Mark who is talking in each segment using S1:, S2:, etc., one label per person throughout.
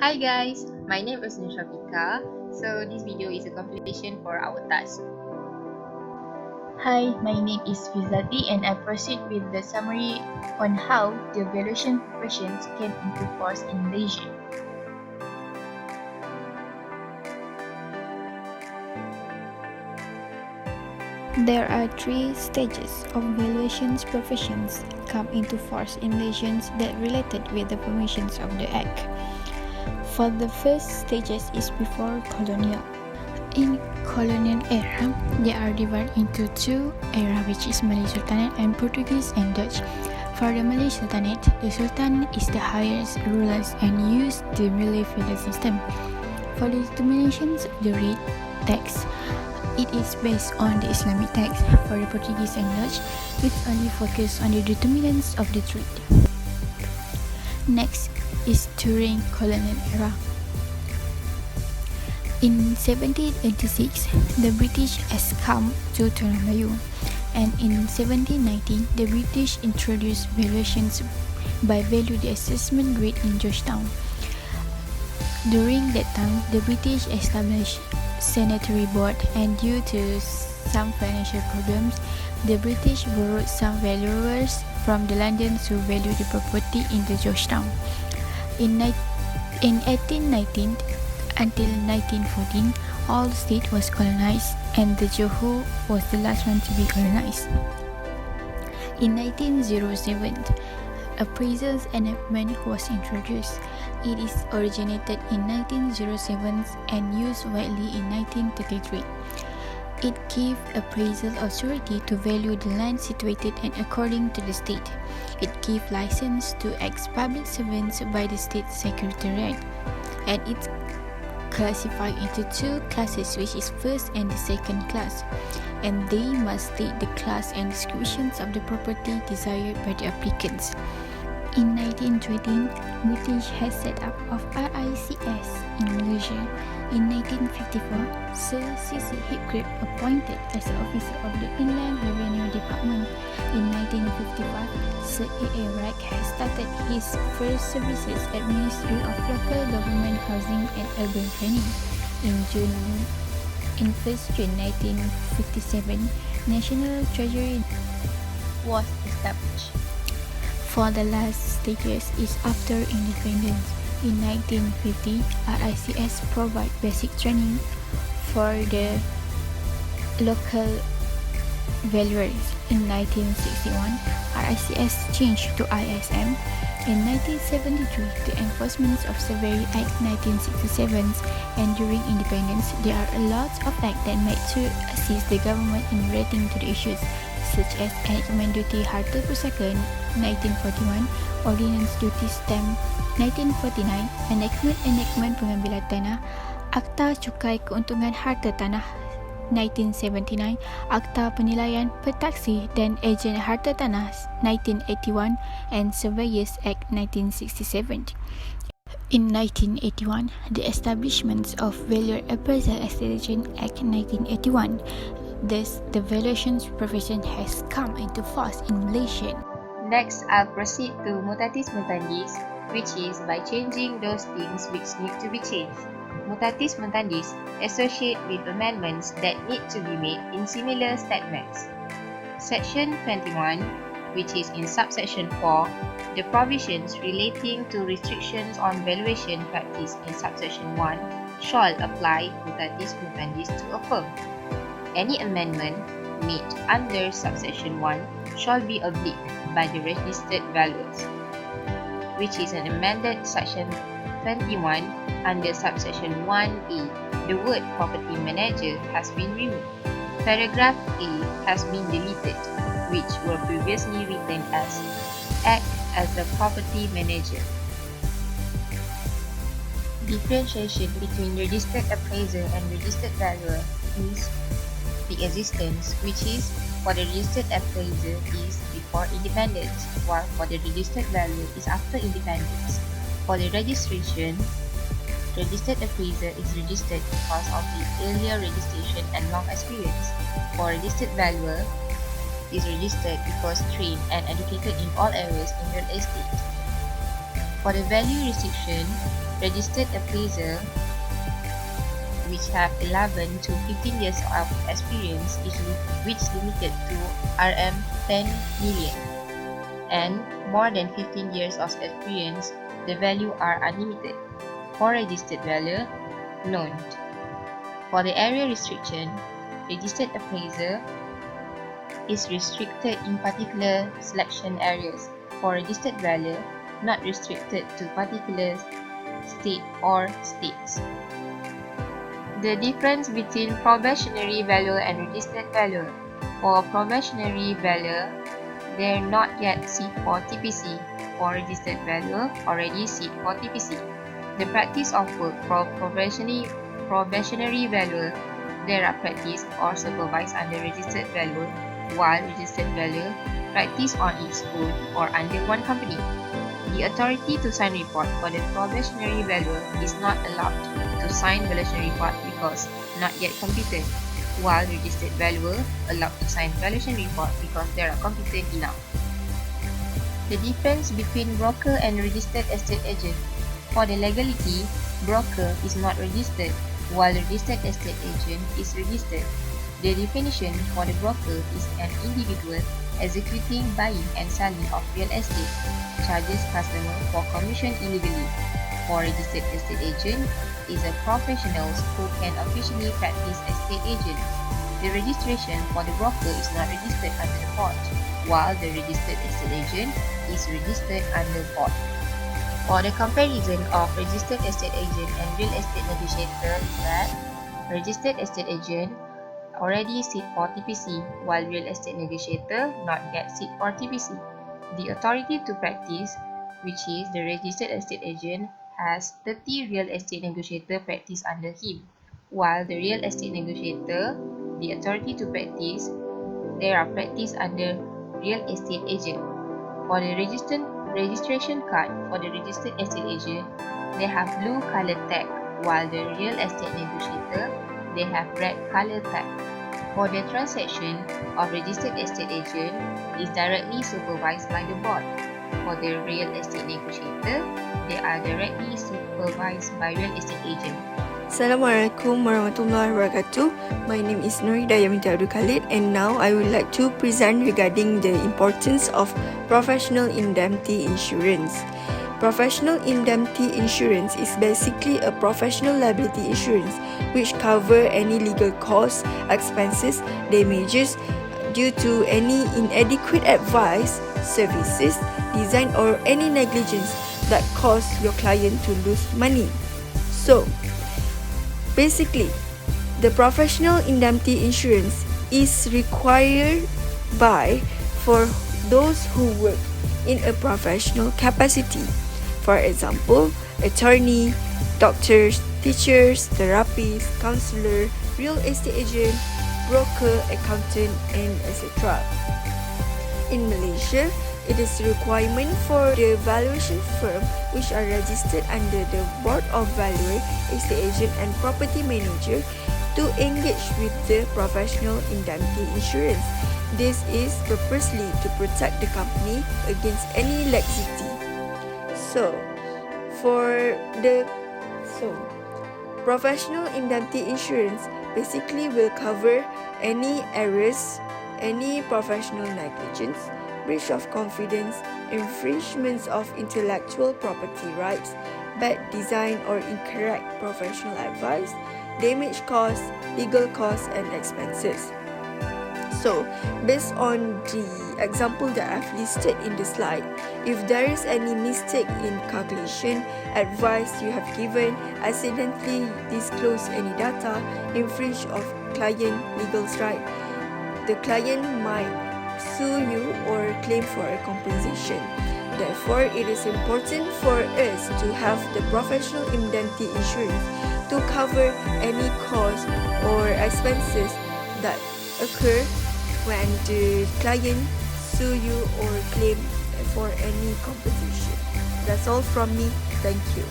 S1: Hi guys, my name is Nushabika. So this video is a compilation for our task.
S2: Hi, my name is Fizati and I proceed with the summary on how the valuation professions came into force in Malaysia.
S3: There are three stages of valuations professions come into force in Malaysians that related with the formations of the Act. For the first stages is before colonial. In colonial era, they are divided into two eras, which is Malay Sultanate and Portuguese and Dutch. For the Malay Sultanate, the Sultan is the highest ruler and used the Malay feudal system. For the determinations of the rate tax, it is based on the Islamic text. For the Portuguese and Dutch, it only focuses on the determinants of the trade. Next is during colonial era. In 1786, the British has come to Tanah Melayu, and in 1790, the British introduced valuations by value the assessment grade in Georgetown. During that time, the British established sanitary board, and due to some financial problems, the British borrowed some valuers from the London to value the property in the Georgetown. In 1819 until 1914, all the state was colonized, and the Johor was the last one to be colonized. In 1907, appraisals enactment was introduced. It is originated in 1907 and used widely in 1933. It gave appraisal authority to value the land situated and according to the state. It gave license to ex-public servants by the state secretariat, and it's classified into two classes, which is first and the second class, and they must state the class and descriptions of the property desired by the applicants. In 1913, British has set up of RICS in Malaysia. In 1954, Sir C.C. Heathcote appointed as the officer of the Inland Revenue Department. In 1955, Sir A.A. Wright has started his first services at Ministry of Local Government Housing and Urban Planning. In 1st June 1957, National Treasury was established. For the last stages is after independence. In 1950, RICS provide basic training for the local valuers. In 1961, RICS changed to ISM. In 1973, the Enforcement of Survey Act 1967, and during independence, there are a lot of acts that made to assist the government in relating to the issues, such as Enactment Duty Harta Pusaka 1941, Ordinance Duty Stamp 1949, Enactment Pengambilan Tanah, Akta Cukai Keuntungan Harta Tanah 1979, Akta Penilaian Petaksi dan Ejen Harta Tanah 1981, and Surveyors Act 1967. In 1981, the establishment of Valuer Appraisal Accreditation Act 1981. Thus, the valuations profession has come into force in Malaysia.
S1: Next, I'll proceed to mutatis mutandis, which is by changing those things which need to be changed. Mutatis mutandis associate with amendments that need to be made in similar statements. Section 21, which is in subsection 4, the provisions relating to restrictions on valuation practice in subsection 1 shall apply mutatis mutandis to a firm. Any amendment made under subsection 1 shall be obliged by the registered valuers, which is an amended section 21 under subsection 1A. The word property manager has been removed. Paragraph A has been deleted, which were previously written as act as the property manager. Differentiation between registered appraiser and registered valuer is the existence, which is for the registered appraiser is before independence, while for the registered valuer is after independence. For the registration, registered appraiser is registered because of the earlier registration and long experience. For registered valuer is registered because trained and educated in all areas in real estate. For the value restriction, Registered appraiser which have 11 to 15 years of experience which limited to Rm 10 million, and more than 15 years of experience, the value are unlimited. For registered value, known. For the area restriction, registered appraiser is restricted in particular selection areas. For registered value, not restricted to particular state or states. The difference between probationary value and registered value. For probationary value, they are not yet seat for TPC. For registered value, already seat for TPC. The practice of work for probationary value, they are practiced or supervised under registered value, while registered value practiced on its own or under one company. The authority to sign report for the probationary value is not allowed to sign valuation report because not yet competent, while registered valuer allowed to sign valuation report because they are competent enough. The difference between broker and registered estate agent. For the legality, broker is not registered, while registered estate agent is registered. The definition for the broker is an individual executing buying and selling of real estate, charges customer for commission illegally. For registered estate agent is a professional who can officially practice estate agent. The registration for the broker is not registered under the court, while the registered estate agent is registered under court. For the comparison of registered estate agent and real estate negotiator is that registered estate agent already sit for TPC, while real estate negotiator not yet sit for TPC. The authority to practice, which is the registered estate agent, has 30 real estate negotiator practice under him, while the real estate negotiator, the authority to practice, they are practiced under real estate agent. For the registration card for the registered estate agent, they have blue color tag, while the real estate negotiator, they have red color tag. For the transaction of registered estate agent is directly supervised by the board. For the real estate negotiator, they are directly supervised by real estate agent.
S4: Assalamualaikum warahmatullahi wabarakatuh. My name is Nurida Yaminta Abdul Khalid, and now I would like to present regarding the importance of professional indemnity insurance. Professional indemnity insurance is basically a professional liability insurance which cover any legal costs, expenses, damages due to any inadequate advice, services, design or any negligence that cause your client to lose money. So, basically, the professional indemnity insurance is required for those who work in a professional capacity. For example, attorney, doctors, teachers, therapists, counselor, real estate agent, broker, accountant, and etc. In Malaysia, it is a requirement for the valuation firm which are registered under the Board of Valuer, Estate Agent and Property Manager to engage with the professional indemnity insurance. This is purposely to protect the company against any laxity. Professional indemnity insurance basically will cover any errors, any professional negligence, breach of confidence, infringements of intellectual property rights, bad design or incorrect professional advice, damage costs, legal costs and expenses. So, based on the example that I've listed in the slide, if there is any mistake in calculation, advice you have given, accidentally disclose any data, infringe of client legal right, the client might sue you or claim for a compensation. Therefore, it is important for us to have the professional indemnity insurance to cover any cost or expenses that occur when the client sue you or claim for any compensation. That's all from me. Thank you.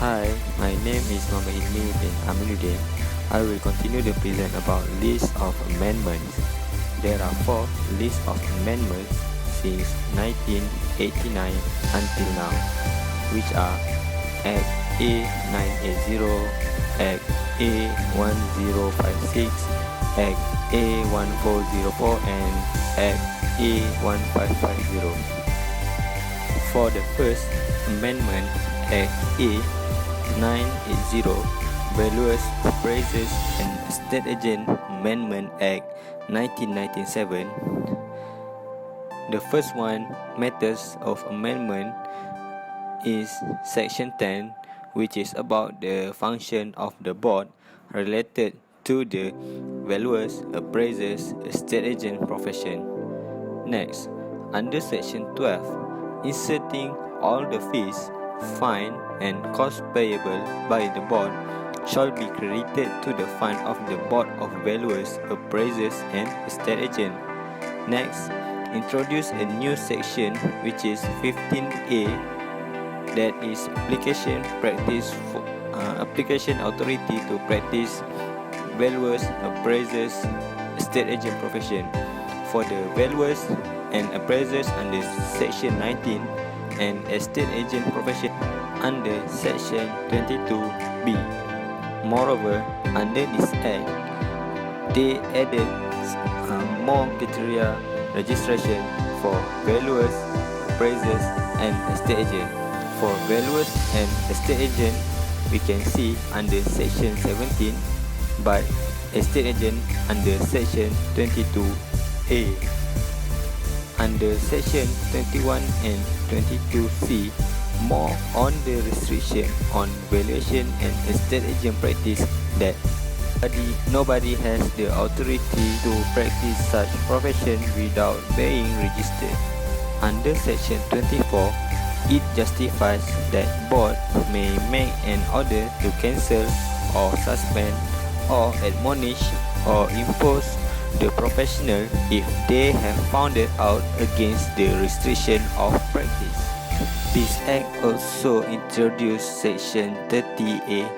S5: Hi, my name is Muhammad Hilmi bin Aminuddin. I will continue to present about list of amendments. There are 4 lists of amendments since 1989 until now, which are Act A980, Act A1056, Act A1404, and Act A1550. For the first amendment, Act A980, Valuers, Appraisers and Estate Agent Amendment Act 1997. The first one, Matters of Amendment, is Section 10, which is about the function of the board related to the valuers, appraisers, estate agent profession. Next, under Section 12, inserting all the fees, fine and costs payable by the board shall be credited to the fund of the board of valuers, appraisers and estate agent. Next, introduce a new section which is 15A, that is application authority to practice valuers, appraisers, estate agent profession for the valuers and appraisers under Section 19 and estate agent profession under Section 22B. Moreover, under this Act, they added more criteria registration for valuers, appraisers and estate agent. For valuers and estate agent, we can see under Section 17, but estate agent under Section 22A. Under Section 21 and 22C, more on the restriction on valuation and estate agent practice that nobody has the authority to practice such profession without being registered. Under Section 24, it justifies that board may make an order to cancel or suspend or admonish or impose the professional if they have found it out against the restriction of practice. This Act also introduced Section 30A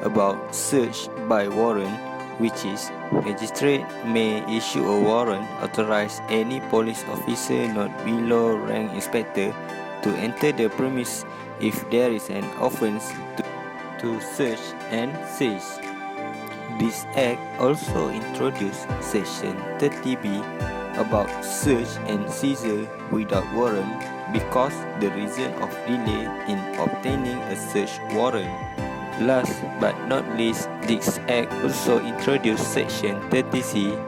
S5: about search by warrant, which is magistrate may issue a warrant authorize any police officer not below rank inspector to enter the premise if there is an offence to search and seize. This Act also introduced Section 30B about search and seizure without warrant because the reason of delay in obtaining a search warrant. Last but not least, this Act also introduced Section 30C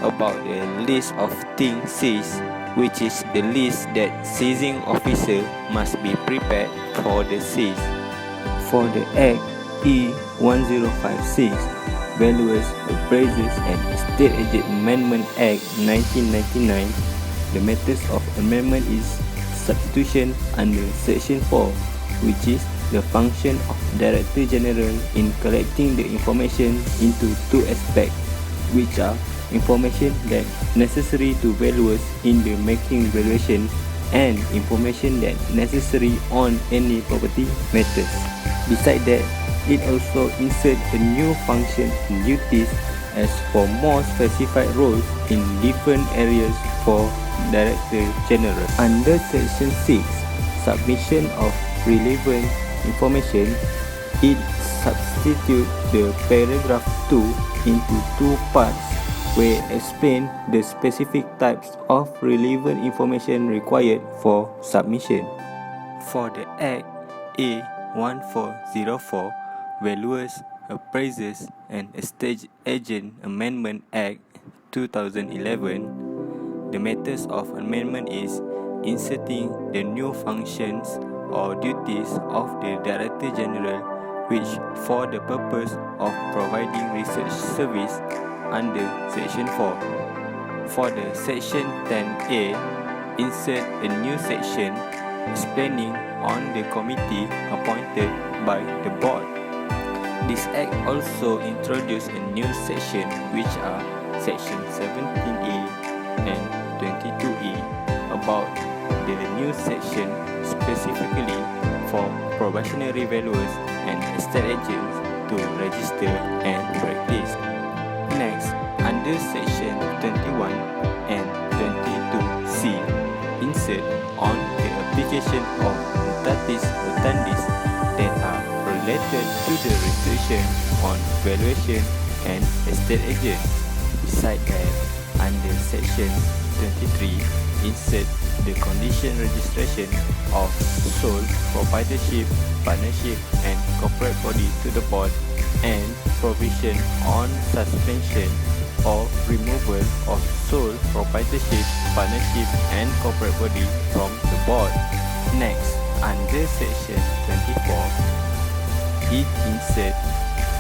S5: about the list of things seized, which is the list that seizing officer must be prepared for the seize. For the Act E1056, Valuers, Appraisers and Estate Agent Amendment Act 1999, the matters of amendment is substitution under Section 4, which is the function of Director General in collecting the information into two aspects, which are information that necessary to valuers in the making valuation and information that necessary on any property matters. Besides that, it also inserts a new function and duties as for more specified roles in different areas for Director General. Under Section 6, submission of relevant information, it substitutes the paragraph 2 into two parts where explain the specific types of relevant information required for submission. For the Act A1404, Valuers, Appraisers and Estate Agent Amendment Act 2011, the matters of amendment is inserting the new functions or duties of the Director General, which for the purpose of providing research service under Section 4. For the Section 10A, insert a new section explaining on the committee appointed by the board. This Act also introduced a new section, which are Section 17A and 22E, about the new section specifically for probationary valuers and estate agents to register and practice. Next, under Section 21 and 22C, insert on the application of mutatis mutandis that are related to the restriction on valuation and estate agent. Beside that, under section 23, insert the condition registration of sole proprietorship, partnership and corporate body to the board, and provision on suspension or removal of sole proprietorship, partnership and corporate body from the board. Next, under section 24, it insert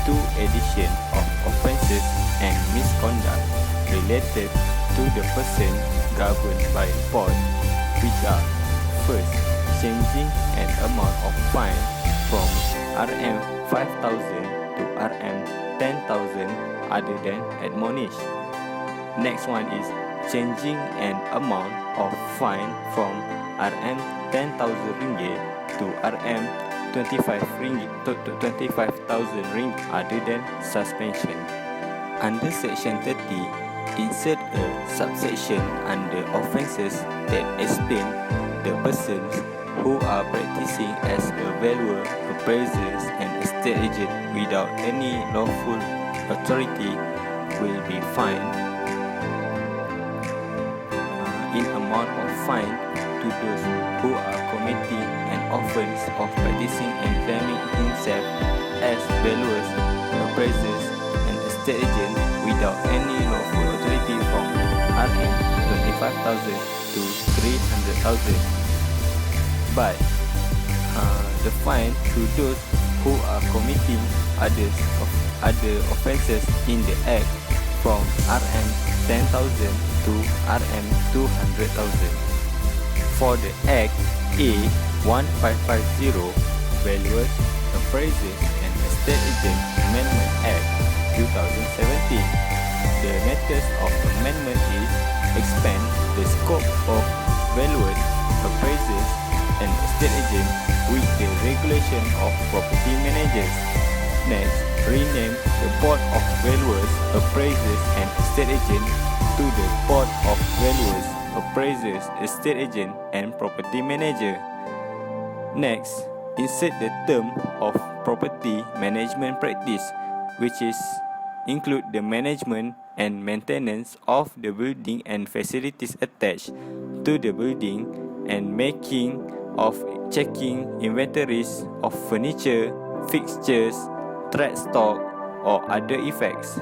S5: two edition of offences and misconduct related to the person governed by the board, which are: first, changing an amount of fine from Rm 5,000 to Rm 10,000 other than admonished. Next one is changing an amount of fine from Rm 10,000 ringgit to Rm 25 ringgit to 25,000 ringgit other than suspension. Under section 30, insert a subsection under offences that explain the persons who are practicing as a valuer, appraisers and estate agent without any lawful authority will be fined in amount of fine to those who are committing an offence of practicing and claiming himself as valuers, appraisers and estate agent without any lawful authority from Rm 25,000 to 300,000. But the fine to those who are committing other offences in the Act from Rm 10,000 to Rm 200,000. For the Act A1550, Valuers, Appraisers and Estate Agent Amendment Act 2017, the matters of amendment is expand the scope of valuers, appraisers and estate agents with the regulation of property managers. Next, rename the Board of Valuers, Appraisers and Estate Agents to the Board of Valuers, Appraisers, Estate Agent and Property Manager. Next, insert the term of property management practice, which is include the management and maintenance of the building and facilities attached to the building and making of checking inventories of furniture, fixtures, trade stock or other effects.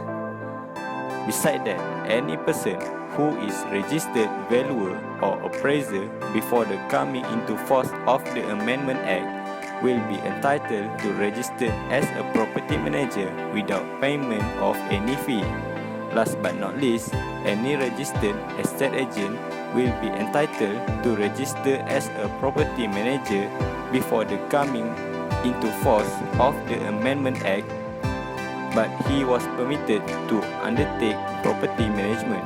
S5: Beside that, any person who is registered valuer or appraiser before the coming into force of the Amendment Act will be entitled to register as a property manager without payment of any fee. Last but not least, any registered estate agent will be entitled to register as a property manager before the coming into force of the Amendment Act, but he was permitted to undertake property management.